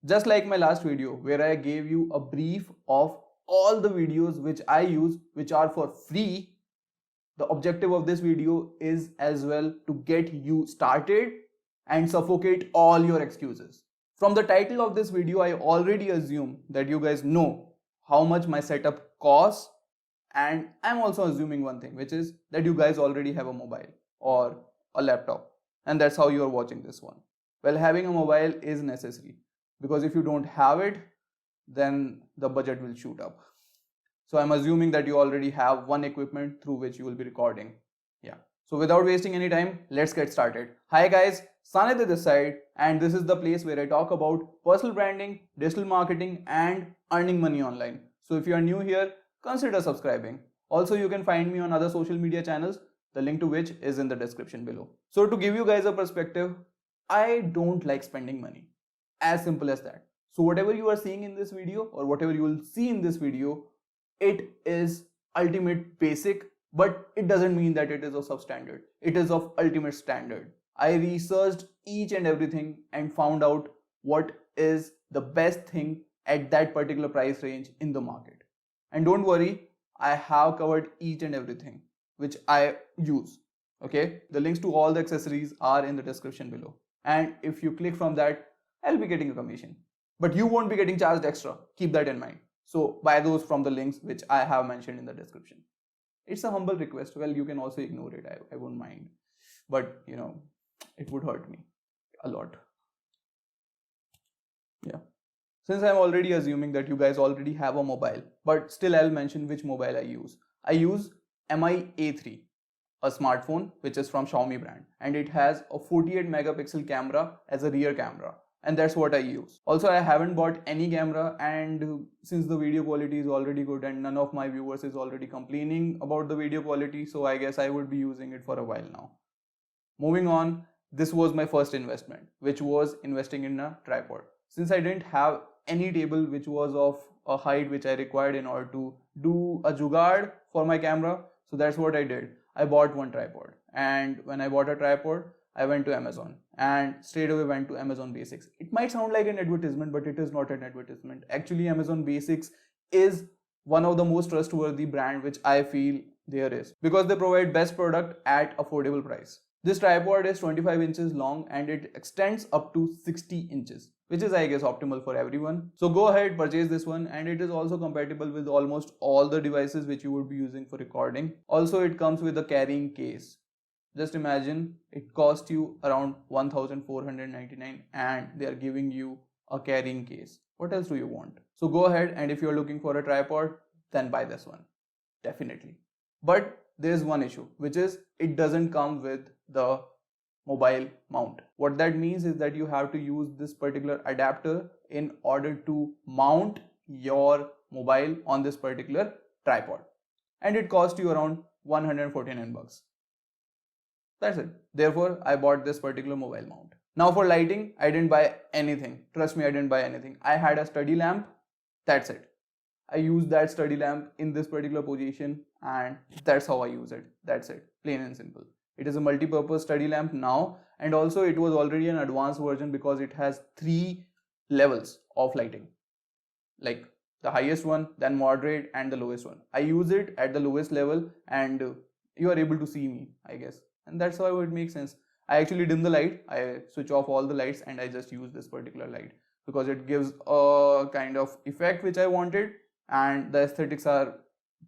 Just like my last video where I gave you a brief of all the videos which I use which are for free, the objective of this video is as well to get you started and suffocate all your excuses. From the title of this video, I already assume that you guys know how much my setup costs, and I'm also assuming one thing, which is that you guys already have a mobile or a laptop, and that's how you are watching this one. Well, having a mobile is necessary because if you don't have it, then the budget will shoot up. So I'm assuming that you already have one equipment through which you will be recording. Yeah. So without wasting any time, let's get started. Hi guys, Sanit this side, and this is the place where I talk about personal branding, digital marketing, and earning money online. So if you are new here, consider subscribing. Also, you can find me on other social media channels, the link to which is in the description below. So to give you guys a perspective, I don't like spending money. As simple as that. So whatever you are seeing in this video or whatever you will see in this video, it is ultimate basic, but it doesn't mean that it is of substandard. It is of ultimate standard. I researched each and everything and found out what is the best thing at that particular price range in the market. And don't worry, I have covered each and everything which I use. Okay, the links to all the accessories are in the description below. And if you click from that, I'll be getting a commission. But you won't be getting charged extra. Keep that in mind. So buy those from the links which I have mentioned in the description. It's a humble request. Well, you can also ignore it. I won't mind. But, it would hurt me a lot. Yeah. Since I'm already assuming that you guys already have a mobile, but still I'll mention which mobile I use. I use Mi A3, a smartphone which is from Xiaomi brand, and it has a 48 megapixel camera as a rear camera. And that's what I use. Also, I haven't bought any camera, and since the video quality is already good and none of my viewers is already complaining about the video quality, so I guess I would be using it for a while now. Moving on, this was my first investment, which was investing in a tripod. Since I didn't have any table which was of a height which I required in order to do a jugaad for my camera, so that's what I did. I bought one tripod, and when I bought a tripod, I went to Amazon and straight away went to Amazon Basics. It might sound like an advertisement, but it is not an advertisement. Actually, Amazon Basics is one of the most trustworthy brand which I feel there is, because they provide best product at affordable price. This tripod is 25 inches long and it extends up to 60 inches, which is I guess optimal for everyone. So go ahead, purchase this one, and it is also compatible with almost all the devices which you would be using for recording. Also, it comes with a carrying case. Just imagine it cost you around 1499 and they are giving you a carrying case. What else do you want? So go ahead, and if you're looking for a tripod, then buy this one. Definitely. But there's one issue, which is it doesn't come with the mobile mount. What that means is that you have to use this particular adapter in order to mount your mobile on this particular tripod. And it cost you around 149 bucks. That's it. Therefore, I bought this particular mobile mount. Now for lighting, I didn't buy anything. Trust me, I didn't buy anything. I had a study lamp. That's it. I use that study lamp in this particular position, and that's how I use it. That's it. Plain and simple. It is a multi-purpose study lamp now, and also it was already an advanced version because it has 3 levels of lighting. Like the highest one, then moderate, and the lowest one. I use it at the lowest level, and you are able to see me, I guess. And that's how it makes sense. I actually dim the light, I switch off all the lights, and I just use this particular light because it gives a kind of effect which I wanted, and the aesthetics are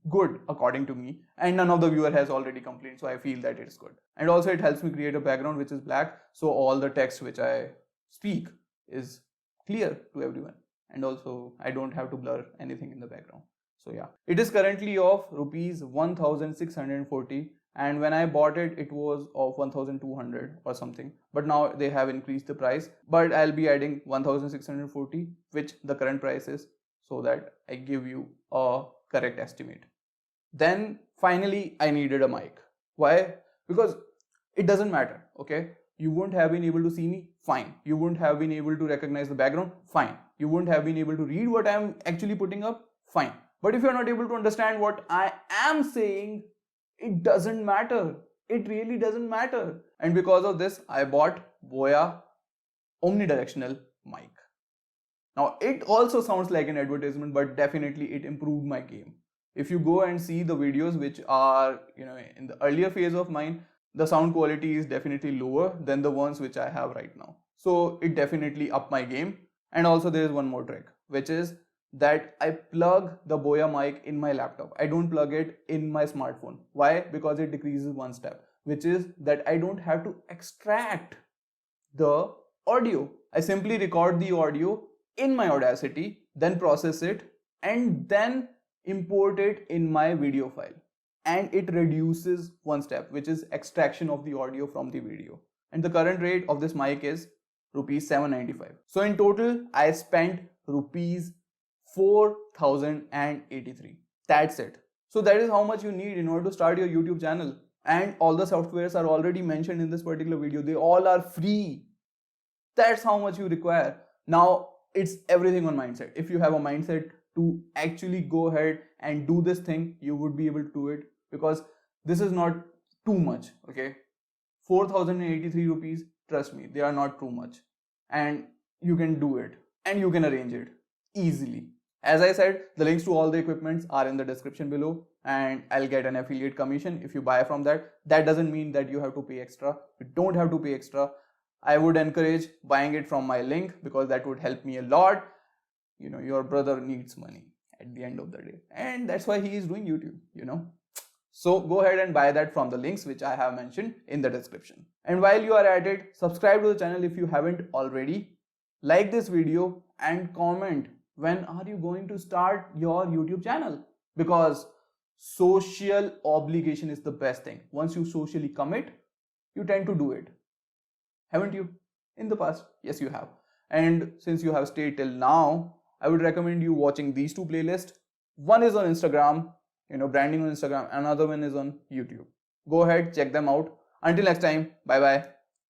good according to me, and none of the viewer has already complained, so I feel that it's good. And also it helps me create a background which is black, so all the text which I speak is clear to everyone, and also I don't have to blur anything in the background. So yeah, it is currently of rupees 1640, and when I bought it, it was of 1200 or something, but now they have increased the price, but I'll be adding 1640, which the current price is, so that I give you a correct estimate. Then finally I needed a mic. Why? Because it doesn't matter, okay? You wouldn't have been able to see me, fine. You wouldn't have been able to recognize the background, fine. You wouldn't have been able to read what I'm actually putting up, fine. But if you're not able to understand what I am saying, it doesn't matter. It really doesn't matter. And because of this, I bought Boya omnidirectional mic. Now it also sounds like an advertisement, but definitely it improved my game. If you go and see the videos which are, in the earlier phase of mine, the sound quality is definitely lower than the ones which I have right now. So it definitely upped my game. And also there is one more trick, which is that I plug the Boya mic in my laptop. I don't plug it in my smartphone. Why? Because it decreases one step, which is that I don't have to extract the audio. I simply record the audio in my Audacity, then process it, and then import it in my video file. And it reduces one step, which is extraction of the audio from the video. And the current rate of this mic is rupees 795. So in total, I spent rupees 4083. That's it. So that is how much you need in order to start your YouTube channel. And all the softwares are already mentioned in this particular video. They all are free. That's how much you require. Now it's everything on mindset. If you have a mindset to actually go ahead and do this thing, you would be able to do it, because this is not too much. Okay, 4083 rupees, trust me, they are not too much, and you can do it and you can arrange it easily. As I said, the links to all the equipments are in the description below, and I'll get an affiliate commission if you buy from that. That doesn't mean that you have to pay extra. You don't have to pay extra. I would encourage buying it from my link, because that would help me a lot. Your brother needs money at the end of the day, and that's why he is doing YouTube, So go ahead and buy that from the links which I have mentioned in the description. And while you are at it, subscribe to the channel if you haven't already. Like this video and comment when are you going to start your YouTube channel, because social obligation is the best thing. Once you socially commit, you tend to do it. Haven't you? In the past? Yes, you have. And since you have stayed till now, I would recommend you watching these two playlists. One is on Instagram, branding on Instagram. Another one is on YouTube. Go ahead, check them out. Until next time, bye bye.